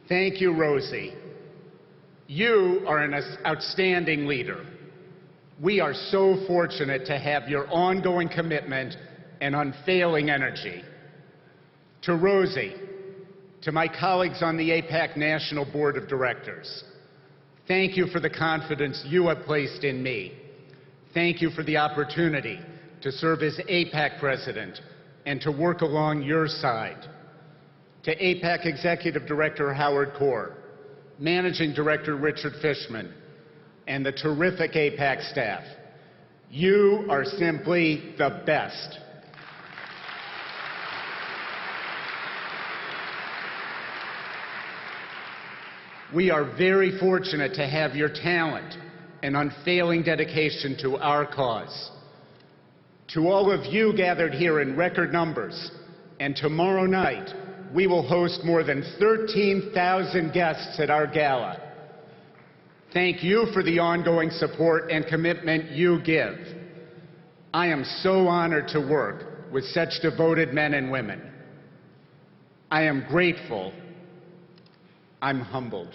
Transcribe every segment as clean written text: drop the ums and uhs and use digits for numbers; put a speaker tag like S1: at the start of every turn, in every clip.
S1: Thank you, Rosie. You are an outstanding leader. We are so fortunate to have your ongoing commitment and unfailing energy. To Rosie, to my colleagues on the AIPAC National Board of Directors, thank you for the confidence you have placed in me. Thank you for the opportunity to serve as AIPAC President and to work along your side. To AIPAC Executive Director Howard Kaur, Managing Director Richard Fishman, and the terrific AIPAC staff, you are simply the best. We are very fortunate to have your talent and unfailing dedication to our cause. To all of you gathered here in record numbers, and tomorrow night, we will host more than 13,000 guests at our gala. Thank you for the ongoing support and commitment you give. I am so honored to work with such devoted men and women. I am grateful. I'm humbled.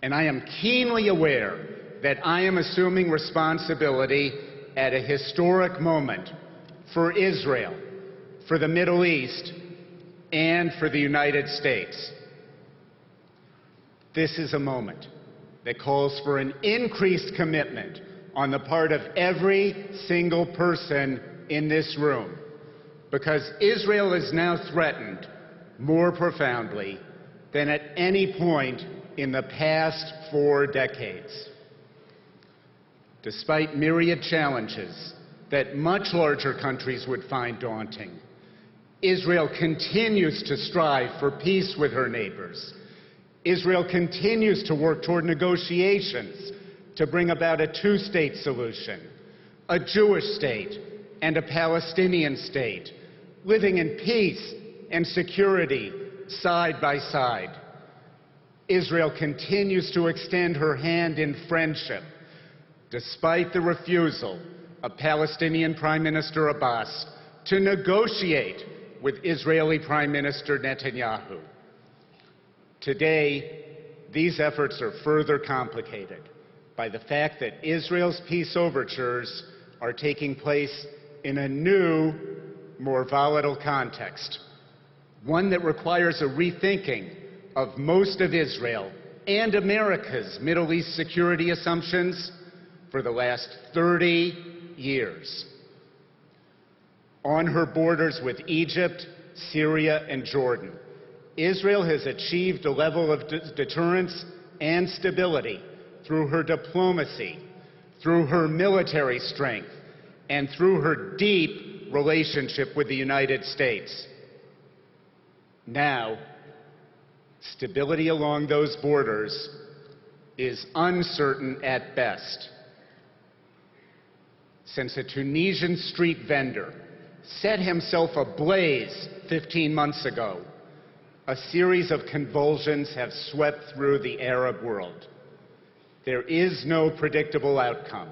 S1: And I am keenly aware that I am assuming responsibility at a historic moment for Israel, for the Middle East, and for the United States. This is a moment that calls for an increased commitment on the part of every single person in this room, because Israel is now threatened more profoundly than at any point in the past 4 decades. Despite myriad challenges that much larger countries would find daunting, Israel continues to strive for peace with her neighbors. Israel continues to work toward negotiations to bring about a 2-state solution, a Jewish state and a Palestinian state, living in peace and security side by side. Israel continues to extend her hand in friendship, despite the refusal of Palestinian Prime Minister Abbas to negotiate with Israeli Prime Minister Netanyahu. Today, these efforts are further complicated by the fact that Israel's peace overtures are taking place in a new, more volatile context, one that requires a rethinking of most of Israel and America's Middle East security assumptions for the last 30 years. On her borders with Egypt, Syria, and Jordan, Israel has achieved a level of deterrence and stability through her diplomacy, through her military strength, and through her deep relationship with the United States. Now, stability along those borders is uncertain at best. Since a Tunisian street vendor set himself ablaze 15 months ago, a series of convulsions have swept through the Arab world. There is no predictable outcome.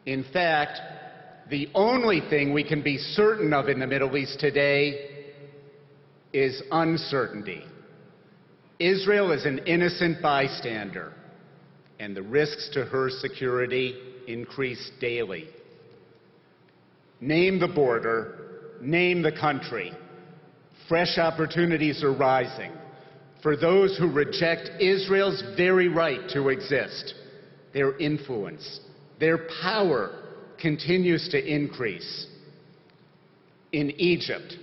S1: In fact, the only thing we can be certain of in the Middle East today is uncertainty. Israel is an innocent bystander, and the risks to her security increase daily. Name the border, name the country. Fresh opportunities are rising for those who reject Israel's very right to exist. Their influence, their power continues to increase. In Egypt,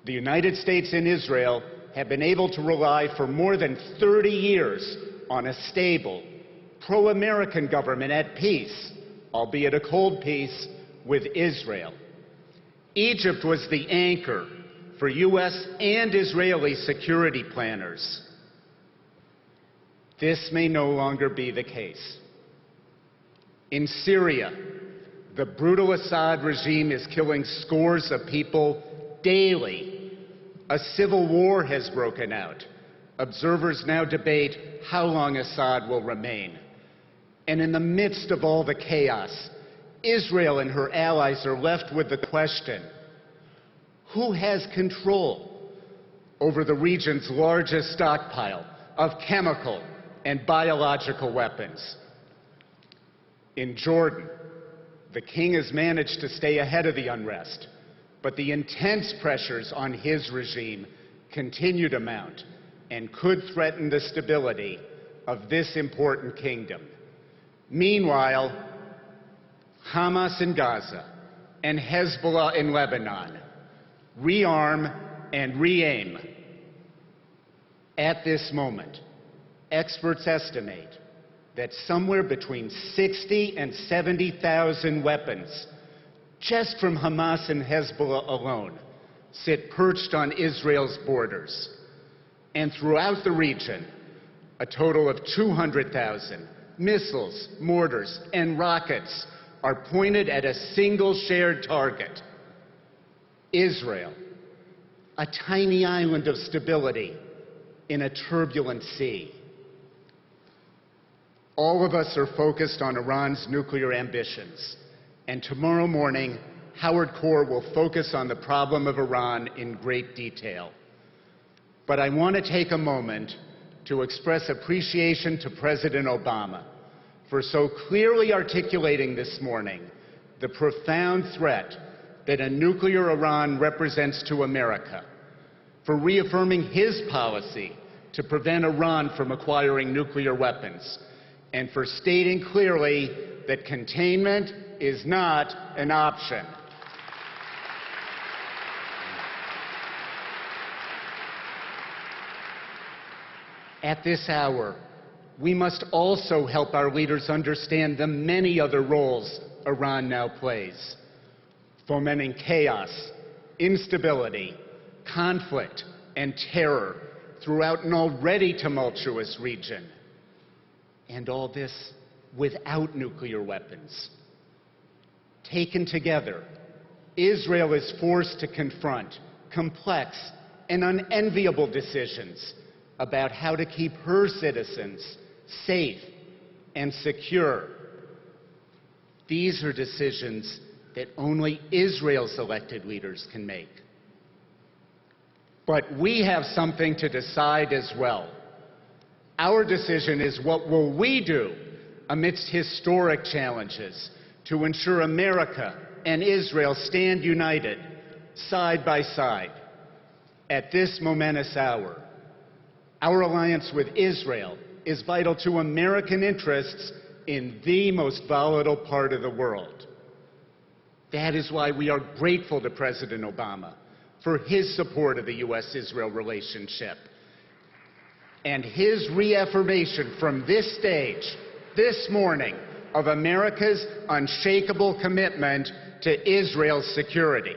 S1: the United States and Israel have been able to rely for more than 30 years on a stable, pro-American government at peace, albeit a cold peace, with Israel. Egypt was the anchor for U.S. and Israeli security planners. This may no longer be the case. In Syria, the brutal Assad regime is killing scores of people daily. A civil war has broken out. Observers now debate how long Assad will remain. And in the midst of all the chaos, Israel and her allies are left with the question, who has control? over the region's largest stockpile of chemical and biological weapons. In Jordan, the king has managed to stay ahead of the unrest, but the intense pressures on his regime continue to mount and could threaten the stability of this important kingdom. Meanwhile, Hamas in Gaza and Hezbollah in Lebanon rearm and re-aim. At this moment, experts estimate that somewhere between 60 and 70,000 weapons, just from Hamas and Hezbollah alone, sit perched on Israel's borders. And throughout the region, a total of 200,000 missiles, mortars, and rockets are pointed at a single shared target: Israel, a tiny island of stability in a turbulent sea. All of us are focused on Iran's nuclear ambitions, and tomorrow morning, Howard Corr will focus on the problem of Iran in great detail. But I want to take a moment to express appreciation to President Obama for so clearly articulating this morning the profound threat that a nuclear Iran represents to America, for reaffirming his policy to prevent Iran from acquiring nuclear weapons, and for stating clearly that containment is not an option. At this hour, we must also help our leaders understand the many other roles Iran now plays: fomenting chaos, instability, conflict, and terror throughout an already tumultuous region. And all this without nuclear weapons. Taken together, Israel is forced to confront complex and unenviable decisions about how to keep her citizens safe and secure. These are decisions that only Israel's elected leaders can make. But we have something to decide as well. Our decision is, what will we do amidst historic challenges to ensure America and Israel stand united, side by side? At this momentous hour, our alliance with Israel is vital to American interests in the most volatile part of the world. That is why we are grateful to President Obama for his support of the U.S.-Israel relationship and his reaffirmation from this stage this morning of America's unshakable commitment to Israel's security.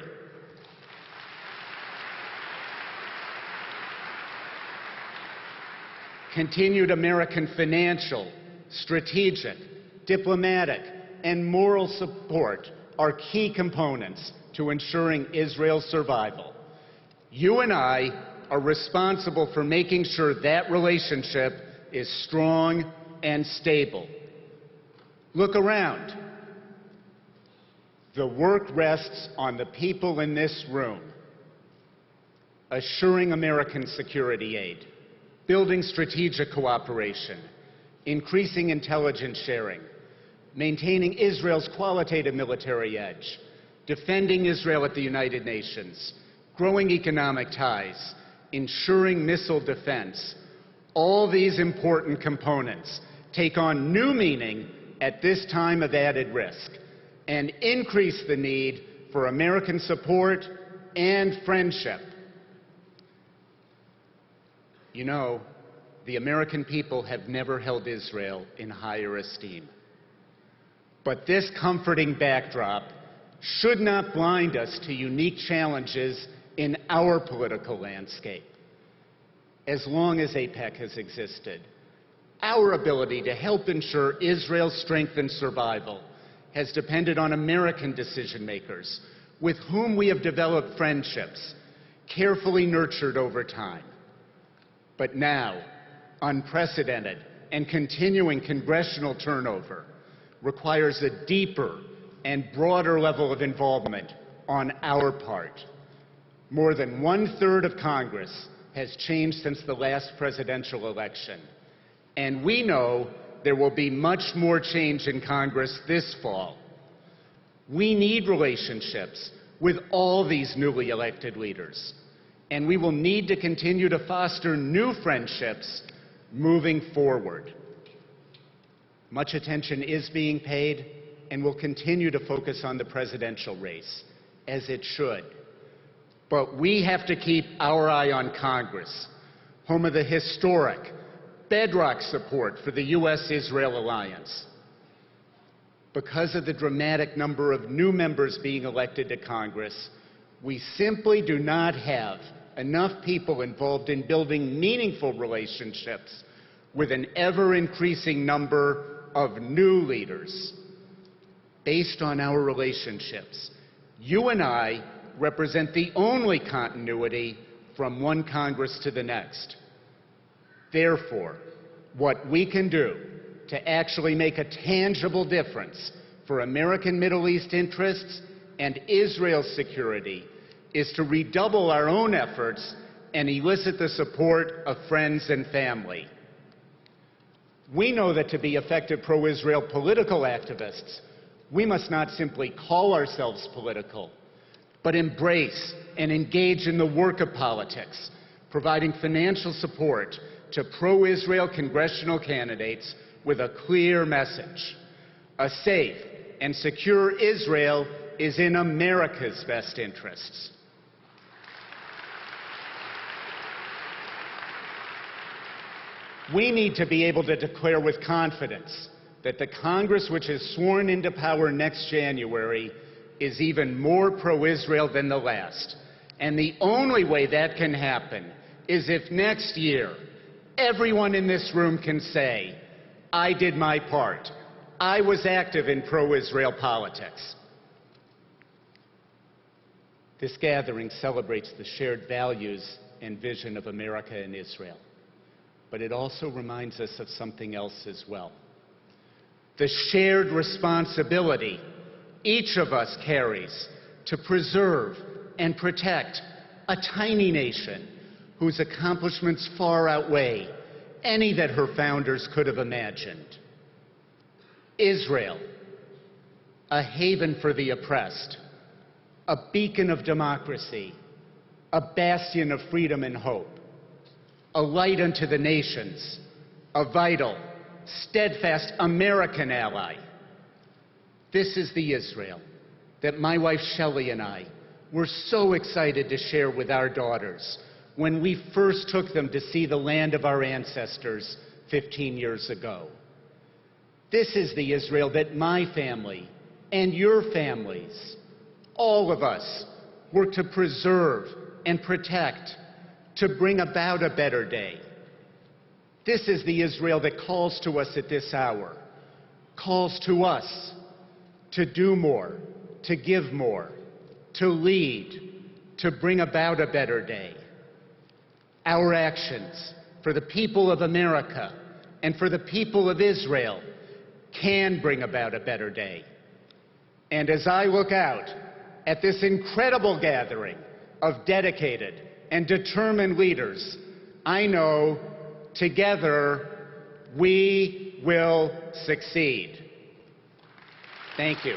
S1: Continued American financial, strategic, diplomatic, and moral support are key components to ensuring Israel's survival. You and I are responsible for making sure that relationship is strong and stable. Look around. The work rests on the people in this room, assuring American security aid, building strategic cooperation, increasing intelligence sharing, maintaining Israel's qualitative military edge, defending Israel at the United Nations, growing economic ties, ensuring missile defense. All these important components take on new meaning at this time of added risk and increase the need for American support and friendship. You know, the American people have never held Israel in higher esteem. But this comforting backdrop should not blind us to unique challenges in our political landscape. As long as AIPAC has existed, our ability to help ensure Israel's strength and survival has depended on American decision makers with whom we have developed friendships, carefully nurtured over time. But now, unprecedented and continuing congressional turnover requires a deeper and broader level of involvement on our part. More than 1/3 of Congress has changed since the last presidential election. And we know there will be much more change in Congress this fall. We need relationships with all these newly elected leaders, and we will need to continue to foster new friendships moving forward. Much attention is being paid and will continue to focus on the presidential race, as it should. But we have to keep our eye on Congress, home of the historic, bedrock support for the U.S.-Israel alliance. Because of the dramatic number of new members being elected to Congress, we simply do not have enough people involved in building meaningful relationships with an ever-increasing number of new leaders. Based on our relationships, you and I represent the only continuity from one Congress to the next. Therefore, what we can do to actually make a tangible difference for American Middle East interests and Israel's security is to redouble our own efforts and elicit the support of friends and family. We know that to be effective pro-Israel political activists, we must not simply call ourselves political, but embrace and engage in the work of politics, providing financial support to pro-Israel congressional candidates with a clear message. A safe and secure Israel is in America's best interests. We need to be able to declare with confidence that the Congress which is sworn into power next January is even more pro-Israel than the last. And the only way that can happen is if next year everyone in this room can say, I did my part. I was active in pro-Israel politics. This gathering celebrates the shared values and vision of America and Israel. But it also reminds us of something else as well. The shared responsibility each of us carries to preserve and protect a tiny nation whose accomplishments far outweigh any that her founders could have imagined. Israel, a haven for the oppressed, a beacon of democracy, a bastion of freedom and hope, a light unto the nations, a vital, steadfast American ally. This is the Israel that my wife Shelley and I were so excited to share with our daughters when we first took them to see the land of our ancestors 15 years ago. This is the Israel that my family and your families, all of us, work to preserve and protect, to bring about a better day. This is the Israel that calls to us at this hour, calls to us to do more, to give more, to lead, to bring about a better day. Our actions for the people of America and for the people of Israel can bring about a better day. And as I look out at this incredible gathering of dedicated and determined leaders, I know together we will succeed. Thank you.